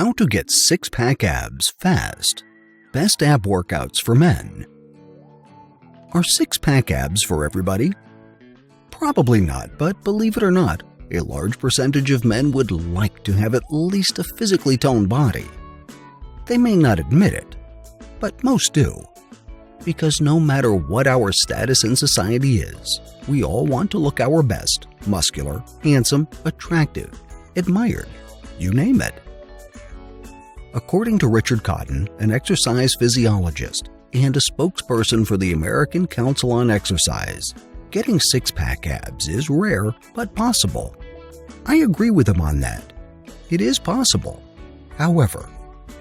How to get six-pack abs fast. Best ab workouts for men. Are six-pack abs for everybody? Probably not, but believe it or not, a large percentage of men would like to have at least a physically toned body. They may not admit it, but most do. Because no matter what our status in society is, we all want to look our best, muscular, handsome, attractive, admired, you name it. According to Richard Cotton, an exercise physiologist and a spokesperson for the American Council on Exercise, getting six-pack abs is rare but possible. I agree with him on that. It is possible. However,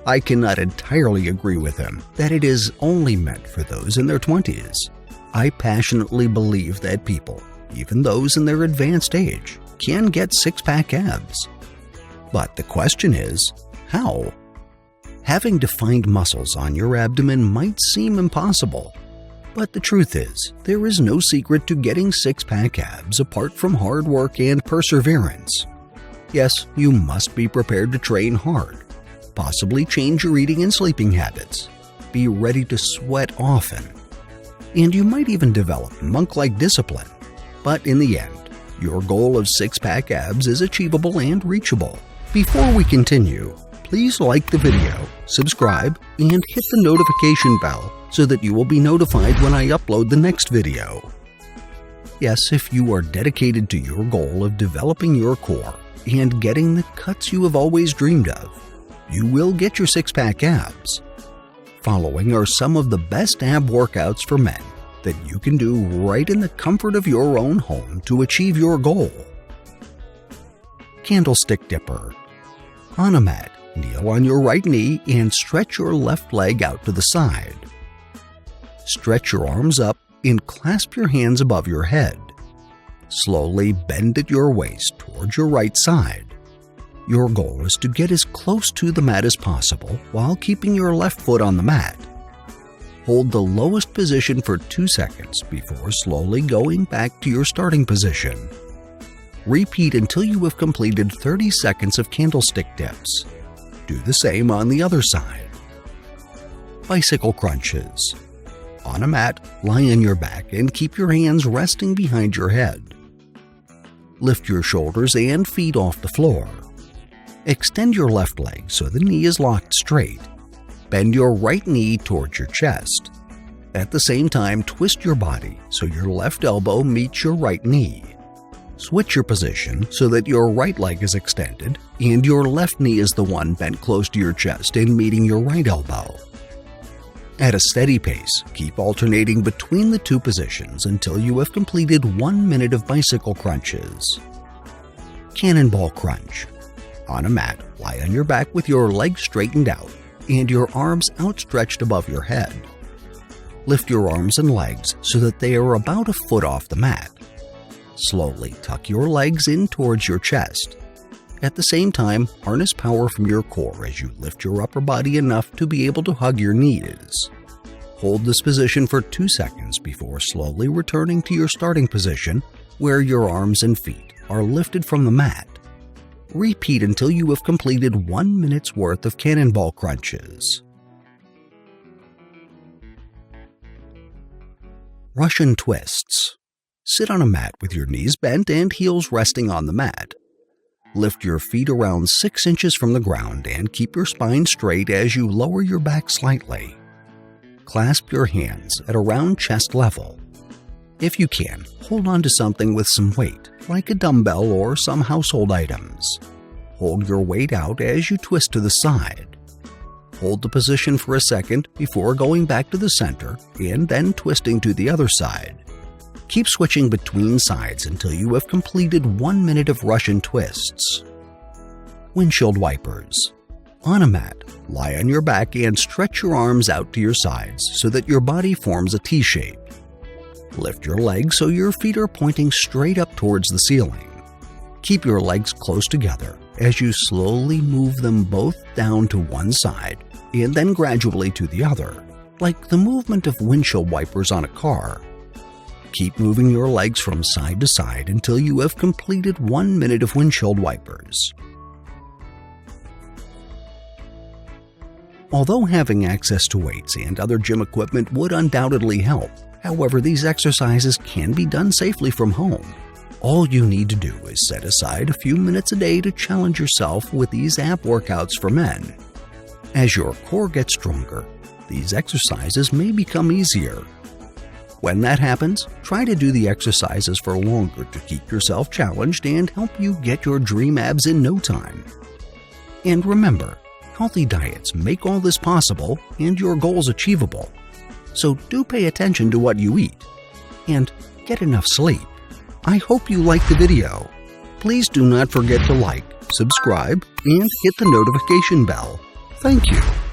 I cannot entirely agree with him that it is only meant for those in their 20s. I passionately believe that people, even those in their advanced age, can get six-pack abs. But the question is, how? Having defined muscles on your abdomen might seem impossible. But the truth is, there is no secret to getting six-pack abs apart from hard work and perseverance. Yes, you must be prepared to train hard, possibly change your eating and sleeping habits, be ready to sweat often, and you might even develop monk-like discipline. But in the end, your goal of six-pack abs is achievable and reachable. Before we continue, please like the video, subscribe, and hit the notification bell so that you will be notified when I upload the next video. Yes, if you are dedicated to your goal of developing your core and getting the cuts you have always dreamed of, you will get your six-pack abs. Following are some of the best ab workouts for men that you can do right in the comfort of your own home to achieve your goal. Candlestick Dipper. On a mat, kneel on your right knee and stretch your left leg out to the side. Stretch your arms up and clasp your hands above your head. Slowly bend at your waist towards your right side. Your goal is to get as close to the mat as possible while keeping your left foot on the mat. Hold the lowest position for 2 seconds before slowly going back to your starting position. Repeat until you have completed 30 seconds of candlestick dips. Do the same on the other side. Bicycle crunches. On a mat, lie on your back and keep your hands resting behind your head. Lift your shoulders and feet off the floor. Extend your left leg so the knee is locked straight. Bend your right knee towards your chest. At the same time, twist your body so your left elbow meets your right knee. Switch your position so that your right leg is extended and your left knee is the one bent close to your chest and meeting your right elbow. At a steady pace, keep alternating between the two positions until you have completed 1 minute of bicycle crunches. Cannonball Crunch. On a mat, lie on your back with your legs straightened out and your arms outstretched above your head. Lift your arms and legs so that they are about a foot off the mat. Slowly tuck your legs in towards your chest. At the same time, harness power from your core as you lift your upper body enough to be able to hug your knees. Hold this position for 2 seconds before slowly returning to your starting position where your arms and feet are lifted from the mat. Repeat until you have completed 1 minute's worth of cannonball crunches. Russian twists. Sit on a mat with your knees bent and heels resting on the mat. Lift your feet around 6 inches from the ground and keep your spine straight as you lower your back slightly. Clasp your hands at around chest level. If you can, hold on to something with some weight, like a dumbbell or some household items. Hold your weight out as you twist to the side. Hold the position for a second before going back to the center and then twisting to the other side. Keep switching between sides until you have completed 1 minute of Russian twists. Windshield Wipers. On a mat, lie on your back and stretch your arms out to your sides so that your body forms a T shape. Lift your legs so your feet are pointing straight up towards the ceiling. Keep your legs close together as you slowly move them both down to one side and then gradually to the other, like the movement of windshield wipers on a car. Keep moving your legs from side to side until you have completed 1 minute of windshield wipers. Although having access to weights and other gym equipment would undoubtedly help, however, these exercises can be done safely from home. All you need to do is set aside a few minutes a day to challenge yourself with these ab workouts for men. As your core gets stronger, these exercises may become easier. When that happens, try to do the exercises for longer to keep yourself challenged and help you get your dream abs in no time. And remember, healthy diets make all this possible and your goals achievable. So do pay attention to what you eat and get enough sleep. I hope you liked the video. Please do not forget to like, subscribe, and hit the notification bell. Thank you.